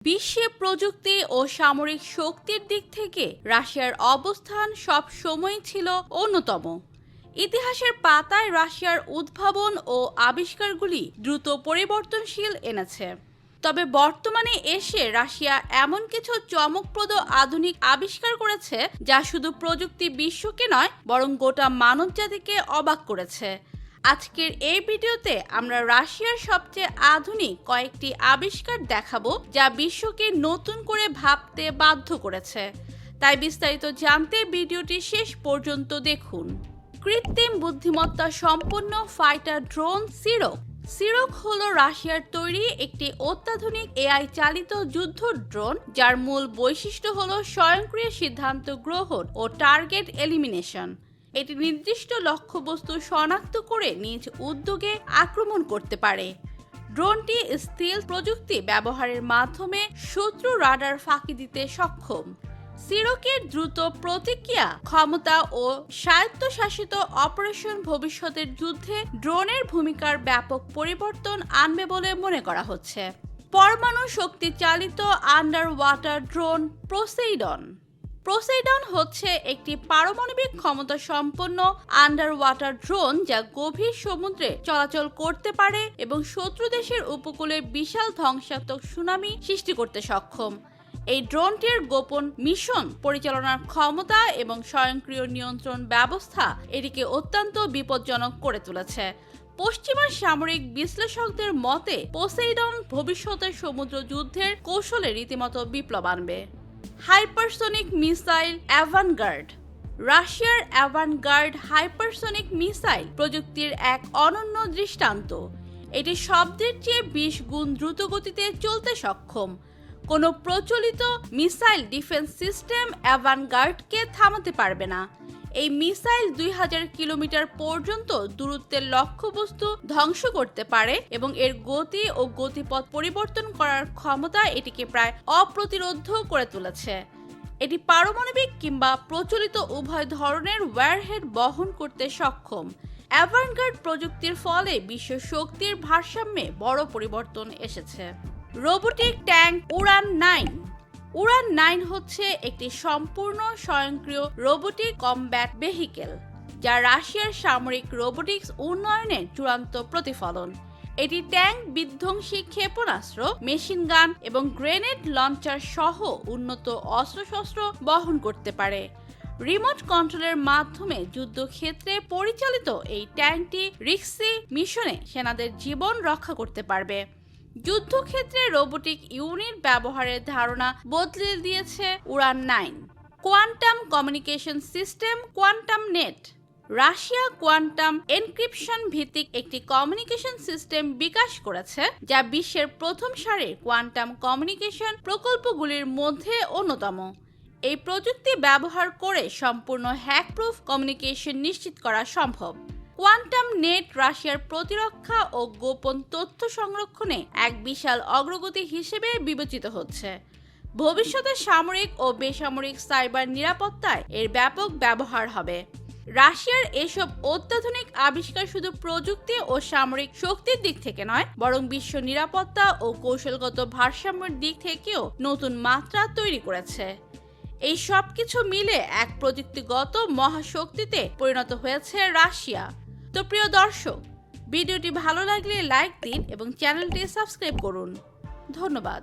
বিশ্বে প্রযুক্তি ও সামরিক শক্তির দিক থেকে রাশিয়ার অবস্থান সব সময়ই ছিল অন্যতম। ইতিহাসের পাতায় রাশিয়ার উদ্ভাবন ও আবিষ্কারগুলি দ্রুত পরিবর্তনশীল এনেছে। তবে বর্তমানে এসে রাশিয়া এমন কিছু চমকপ্রদ আধুনিক আবিষ্কার করেছে যা শুধু প্রযুক্তি বিশ্বকে নয় বরং গোটা মানবজাতিকে অবাক করেছে। আজকের এই ভিডিওতে আমরা রাশিয়ার সবচেয়ে আধুনিক কয়েকটি আবিষ্কার দেখাবো যা বিশ্বকে নতুন করে ভাবতে বাধ্য করেছে। তাই বিস্তারিত জানতে ভিডিওটি শেষ পর্যন্ত দেখুন। কৃত্রিম বুদ্ধিমত্তা সম্পন্ন ফাইটার ড্রোন সিরক। সিরক হলো রাশিয়ার তৈরি একটি অত্যাধুনিক এআই চালিত যুদ্ধ ড্রোন যার মূল বৈশিষ্ট্য হলো স্বয়ংক্রিয় সিদ্ধান্ত গ্রহণ ও টার্গেট এলিমিনেশন। এটি নির্দিষ্ট লক্ষ্যবস্তু শনাক্ত করে নিজ উদ্যোগে আক্রমণ করতে পারে। ড্রোনটি স্টিলথ প্রযুক্তি ব্যবহারের মাধ্যমে শত্রু রাডার ফাঁকি দিতে সক্ষম। সিরকের দ্রুত প্রতিক্রিয়া ক্ষমতা ও স্বায়ত্তশাসিত অপারেশন ভবিষ্যতের যুদ্ধে ড্রোনের ভূমিকার ব্যাপক পরিবর্তন আনবে বলে মনে করা হচ্ছে। পরমাণু শক্তি চালিত আন্ডার ওয়াটার ড্রোন পোসেইডন হচ্ছে একটি পারমাণবিক ক্ষমতা সম্পন্ন আন্ডার ওয়াটার ড্রোন যা গভীর সমুদ্রে চলাচল করতে পারে এবং শত্রু দেশের উপকূলে বিশাল ধ্বংসাত্মক সুনামি সৃষ্টি করতে সক্ষম। এই ড্রোনটির গোপন মিশন পরিচালনার ক্ষমতা এবং স্বয়ংক্রিয় নিয়ন্ত্রণ ব্যবস্থা এটিকে অত্যন্ত বিপজ্জনক করে তুলেছে। পশ্চিমা সামরিক বিশ্লেষকদের মতে পোসেইডন ভবিষ্যতের সমুদ্র যুদ্ধের কৌশলে রীতিমতো বিপ্লব আনবে। Hypersonic missile Avangard. রাশিয়ার অ্যাভানগার্ড হাইপারসনিক মিসাইল প্রযুক্তির এক অনন্য দৃষ্টান্ত। এটি শব্দের চেয়ে 20 গুণ দ্রুত গতিতে চলতে সক্ষম। কোনো প্রচলিত মিসাইল ডিফেন্স সিস্টেম অ্যাভানগার্ডকে থামাতে পারবে না। এই মিসাইল 2000 কিলোমিটার পর্যন্ত দূরত্বের লক্ষ্যবস্তু ধ্বংস করতে পারে এবং এর গতি ও গতিপথ পরিবর্তন করার ক্ষমতা এটিকে প্রায় অপ্রতিরোধ্য করে তুলেছে। এটি পারমাণবিক কিংবা প্রচলিত উভয় ধরনের ওয়্যারহেড বহন করতে সক্ষম। অ্যাভানগার্ড প্রযুক্তির ফলে বিশ্ব শক্তির ভারসাম্যে বড় পরিবর্তন এসেছে। রোবোটিক ট্যাঙ্ক উড়ান 9 হচ্ছে একটি সম্পূর্ণ স্বয়ংক্রিয় রোবোটিক কমব্যাট ভেহিকেল যা রাশিয়ার সামরিক রোবোটিক্স উন্নয়নের চূড়ান্ত প্রতিফলন। এটি ট্যাঙ্ক বিধ্বংসী ক্ষেপণাস্ত্র, মেশিন গান এবং গ্রেনেড লঞ্চার সহ উন্নত অস্ত্রশস্ত্র বহন করতে পারে। রিমোট কন্ট্রোলের মাধ্যমে যুদ্ধক্ষেত্রে পরিচালিত এই ট্যাঙ্কটি রিস্কি মিশনে সেনাদের জীবন রক্ষা করতে পারবে। যুদ্ধক্ষেত্রে রোবোটিক ইউনিট ব্যবহারের ধারণা বদলে দিয়েছে উড়ান 9। Quantum communication system quantum net. Russia quantum encryption ভিত্তিক একটি কমিউনিকেশন সিস্টেম বিকাশ করেছে যা বিশ্বের প্রথম সারির কোয়ান্টাম কমিউনিকেশন প্রকল্পগুলির মধ্যে অন্যতম। এই প্রযুক্তি ব্যবহার করে সম্পূর্ণ হ্যাকপ্রুফ কমিউনিকেশন নিশ্চিত করা সম্ভব। কোয়ান্টাম নেট রাশিয়ার প্রতিরক্ষা ও গোপন তথ্য সংরক্ষণে এক বিশাল অগ্রগতি হিসেবে বিবেচিত হচ্ছে। ভবিষ্যতে সামরিক ও বেসামরিক সাইবার নিরাপত্তায় এর ব্যাপক ব্যবহার হবে। রাশিয়ার এসব অত্যাধুনিক আবিষ্কার শুধু প্রযুক্তি ও সামরিক শক্তির দিক থেকে নয় বরং বিশ্ব নিরাপত্তা ও কৌশলগত ভারসাম্যের দিক থেকেও নতুন মাত্রা তৈরি করেছে। এই সব কিছু মিলে এক প্রযুক্তিগত মহাশক্তিতে পরিণত হয়েছে রাশিয়া। তো প্রিয় দর্শক, ভিডিওটি ভালো লাগলে লাইক দিন এবং চ্যানেলটি সাবস্ক্রাইব করুন। ধন্যবাদ।